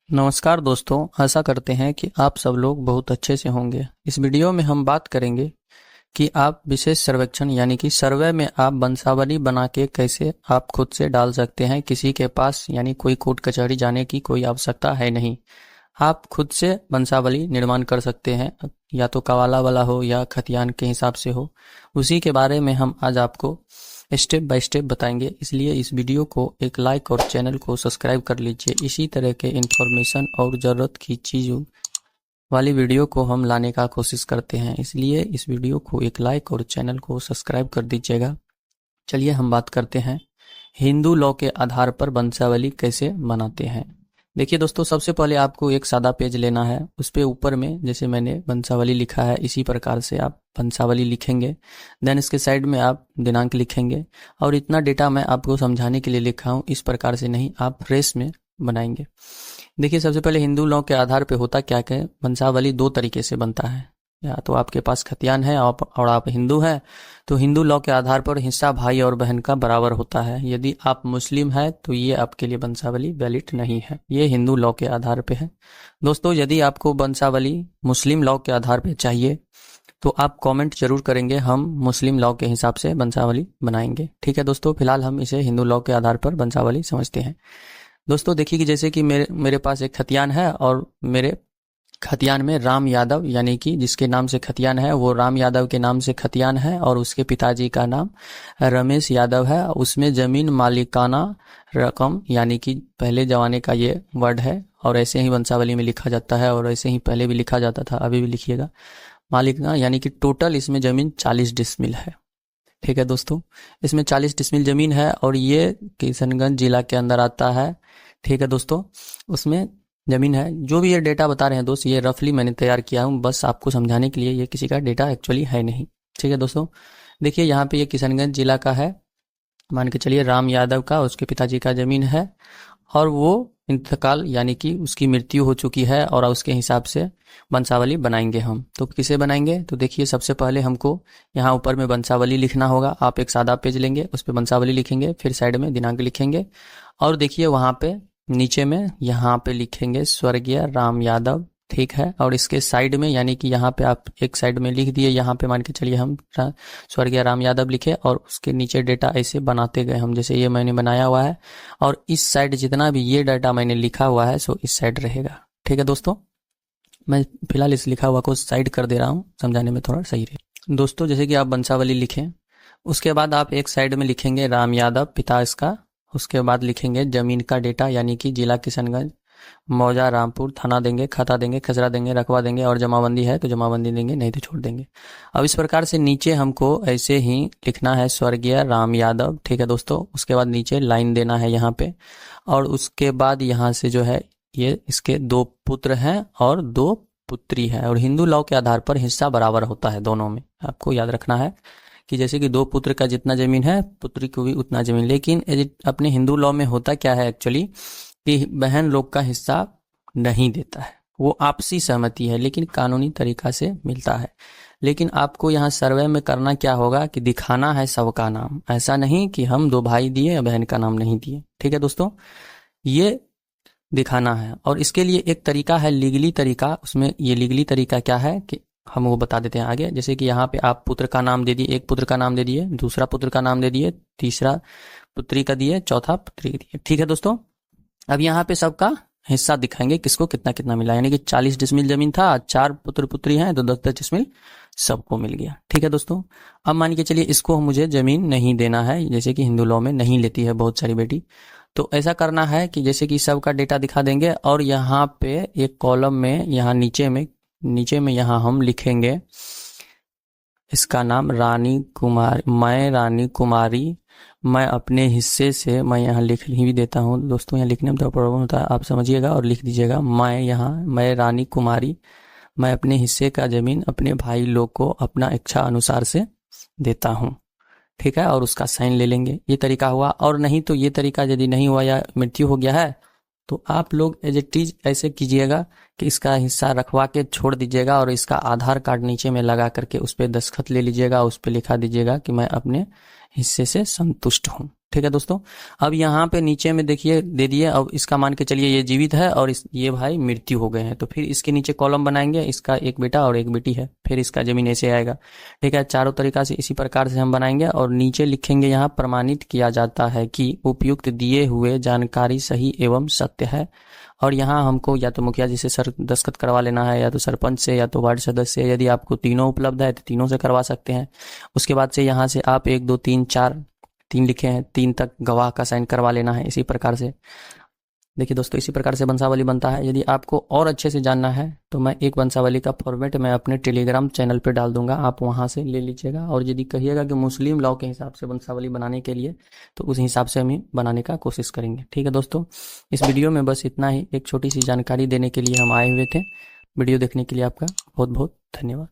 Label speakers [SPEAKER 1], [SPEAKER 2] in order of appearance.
[SPEAKER 1] नमस्कार दोस्तों, आशा करते हैं कि आप सब लोग बहुत अच्छे से होंगे। इस वीडियो में हम बात करेंगे कि आप विशेष सर्वेक्षण यानी कि सर्वे में आप वंशावली बना के कैसे आप खुद से डाल सकते हैं। किसी के पास यानी कोई कोर्ट कचहरी जाने की कोई आवश्यकता है नहीं। आप खुद से वंशावली निर्माण कर सकते हैं, या तो कवाला वाला हो या खतियान के हिसाब से हो। उसी के बारे में हम आज आपको स्टेप बाय स्टेप बताएंगे, इसलिए इस वीडियो को एक लाइक और चैनल को सब्सक्राइब कर लीजिए। इसी तरह के इन्फॉर्मेशन और ज़रूरत की चीज़ों वाली वीडियो को हम लाने का कोशिश करते हैं, इसलिए इस वीडियो को एक लाइक और चैनल को सब्सक्राइब कर दीजिएगा। चलिए हम बात करते हैं हिंदू लॉ के आधार पर वंशावली कैसे बनाते हैं। देखिए दोस्तों, सबसे पहले आपको एक सादा पेज लेना है। उस पे ऊपर में जैसे मैंने वंशावली लिखा है, इसी प्रकार से आप वंशावली लिखेंगे। देन इसके साइड में आप दिनांक लिखेंगे। और इतना डेटा मैं आपको समझाने के लिए लिखा हूँ, इस प्रकार से नहीं, आप फ्रेश में बनाएंगे। देखिए, सबसे पहले हिंदू लॉ के आधार पे होता क्या है, वंशावली दो तरीके से बनता है। या तो आपके पास खतियान है और आप हिंदू हैं, तो हिंदू लॉ के आधार पर हिस्सा भाई और बहन का बराबर होता है। यदि आप मुस्लिम हैं तो ये आपके लिए वंशावली वैलिड नहीं है। ये हिंदू लॉ के आधार पे है। दोस्तों, यदि आपको वंशावली मुस्लिम लॉ के आधार पे चाहिए तो आप कमेंट जरूर करेंगे, हम मुस्लिम लॉ के हिसाब से वंशावली बनाएंगे। ठीक है दोस्तों, फिलहाल हम इसे हिंदू लॉ के आधार पर वंशावली समझते हैं। दोस्तों देखिए कि जैसे कि मेरे पास एक खतियान है और मेरे खतियान में राम यादव यानी कि जिसके नाम से खतियान है वो राम यादव के नाम से खतियान है, और उसके पिताजी का नाम रमेश यादव है। उसमें जमीन मालिकाना रकम यानी कि पहले जमाने का ये वर्ड है, और ऐसे ही वंशावली में लिखा जाता है, और ऐसे ही पहले भी लिखा जाता था, अभी भी लिखिएगा। मालिकाना यानी कि टोटल इसमें जमीन 40 डिसमिल है। ठीक है दोस्तों, इसमें 40 डिसमिल जमीन है और ये किशनगंज जिला के अंदर आता है। ठीक है दोस्तों, उसमें जमीन है। जो भी ये डेटा बता रहे हैं दोस्त, ये रफली मैंने तैयार किया हूँ बस आपको समझाने के लिए, ये किसी का डेटा एक्चुअली है नहीं। ठीक है दोस्तों, देखिए यहाँ पे ये किशनगंज जिला का है, मान के चलिए राम यादव का, उसके पिताजी का जमीन है, और वो इंतकाल यानी कि उसकी मृत्यु हो चुकी है, और उसके हिसाब से वंशावली बनाएंगे हम। तो किसे बनाएंगे, तो देखिए सबसे पहले हमको यहाँ ऊपर में वंशावली लिखना होगा। आप एक सादा पेज लेंगे, उस पर वंशावली लिखेंगे, फिर साइड में दिनांक लिखेंगे, और देखिए वहाँ पे नीचे में यहाँ पे लिखेंगे स्वर्गीय राम यादव। ठीक है, और इसके साइड में यानी कि यहाँ पे आप एक साइड में लिख दिए, यहाँ पे मान के चलिए हम स्वर्गीय राम यादव लिखे, और उसके नीचे डेटा ऐसे बनाते गए हम, जैसे ये मैंने बनाया हुआ है। और इस साइड जितना भी ये डाटा मैंने लिखा हुआ है सो इस साइड रहेगा। ठीक है दोस्तों, मैं फिलहाल इस लिखा हुआ को साइड कर दे रहा हूँ, समझाने में थोड़ा सही रहे। दोस्तों जैसे कि आप वंशावली लिखें, उसके बाद आप एक साइड में लिखेंगे राम यादव पिता इसका, उसके बाद लिखेंगे जमीन का डेटा यानी कि जिला किशनगंज, मौजा रामपुर, थाना देंगे, खाता देंगे, खसरा देंगे, रकबा देंगे, और जमाबंदी है तो जमाबंदी देंगे, नहीं तो छोड़ देंगे। अब इस प्रकार से नीचे हमको ऐसे ही लिखना है स्वर्गीय राम यादव। ठीक है दोस्तों, उसके बाद नीचे लाइन देना है यहाँ पे, और उसके बाद यहाँ से जो है ये इसके 2 पुत्र हैं और 2 पुत्री है, और हिंदू लॉ के आधार पर हिस्सा बराबर होता है दोनों में। आपको याद रखना है कि जैसे कि 2 पुत्र का जितना जमीन है पुत्री को भी उतना जमीन। लेकिन अपने हिंदू लॉ में होता क्या है एक्चुअली कि बहन लोग का हिस्सा नहीं देता है, वो आपसी सहमति है लेकिन कानूनी तरीका से मिलता है। लेकिन आपको यहाँ सर्वे में करना क्या होगा कि दिखाना है सबका नाम, ऐसा नहीं कि हम 2 भाई दिए या बहन का नाम नहीं दिए। ठीक है दोस्तों, ये दिखाना है, और इसके लिए एक तरीका है लीगली तरीका। उसमें ये लीगली तरीका क्या है कि हम वो बता देते हैं आगे। जैसे कि यहाँ पे आप पुत्र का नाम दे दिए, एक पुत्र का नाम दे दिए, दूसरा पुत्र का नाम दे दिए, तीसरा पुत्री का दिए, चौथा पुत्री का दिए। ठीक है दोस्तों, अब यहाँ पे सबका हिस्सा दिखाएंगे किसको कितना कितना मिला, यानी कि 40 डिसमिल जमीन था, 4 पुत्र पुत्री हैं तो 10 डिसमिल सबको मिल गया। ठीक है दोस्तों, अब मान के चलिए इसको मुझे जमीन नहीं देना है, जैसे कि हिंदू लॉ में नहीं लेती है बहुत सारी बेटी। तो ऐसा करना है कि जैसे कि सबका डेटा दिखा देंगे, और यहाँ पे एक कॉलम में यहाँ नीचे में यहाँ हम लिखेंगे इसका नाम रानी कुमारी, मैं रानी कुमारी, मैं अपने हिस्से से, मैं यहाँ लिख भी देता हूँ दोस्तों, यहाँ लिखने में तो प्रॉब्लम होता है, आप समझिएगा और लिख दीजिएगा। मैं रानी कुमारी, मैं अपने हिस्से का जमीन अपने भाई लोग को अपना इच्छा अनुसार से देता हूँ। ठीक है, और उसका साइन ले लेंगे। ये तरीका हुआ, और नहीं तो ये तरीका यदि नहीं हुआ या मृत्यु हो गया है तो आप लोग एज इट इज ऐसे कीजिएगा कि इसका हिस्सा रखवा के छोड़ दीजिएगा, और इसका आधार कार्ड नीचे में लगा करके उस पर दस्तखत ले लीजिएगा, उस पर लिखा दीजिएगा कि मैं अपने हिस्से से संतुष्ट हूँ। ठीक है दोस्तों। अब यहाँ पे नीचे में देखिए दे दिए, अब इसका मान के चलिए ये जीवित है और ये भाई मृत्यु हो गए हैं, तो फिर इसके नीचे कॉलम बनाएंगे, इसका एक बेटा और एक बेटी है, फिर इसका जमीन ऐसे आएगा। ठीक है, चारों तरीका से इसी प्रकार से हम बनाएंगे और नीचे लिखेंगे यहाँ प्रमाणित किया जाता है कि उपयुक्त दिए हुए जानकारी सही एवं सत्य है। और यहाँ हमको या तो मुखिया जी से सर दस्तखत करवा लेना है, या तो सरपंच से, या तो वार्ड सदस्य से। यदि आपको तीनों उपलब्ध है तो तीनों से करवा सकते हैं। उसके बाद से यहाँ से आप 1 2 3 4 3 लिखे हैं, 3 तक गवाह का साइन करवा लेना है। इसी प्रकार से देखिए दोस्तों, इसी प्रकार से वंशावली बनता है। यदि आपको और अच्छे से जानना है तो मैं एक वंशावली का फॉर्मेट मैं अपने टेलीग्राम चैनल पे डाल दूंगा, आप वहां से ले लीजिएगा। और यदि कहिएगा कि मुस्लिम लॉ के हिसाब से वंशावली बनाने के लिए, तो उस हिसाब से हम बनाने का कोशिश करेंगे। ठीक है दोस्तों, इस वीडियो में बस इतना ही, एक छोटी सी जानकारी देने के लिए हम आए हुए थे। वीडियो देखने के लिए आपका बहुत बहुत धन्यवाद।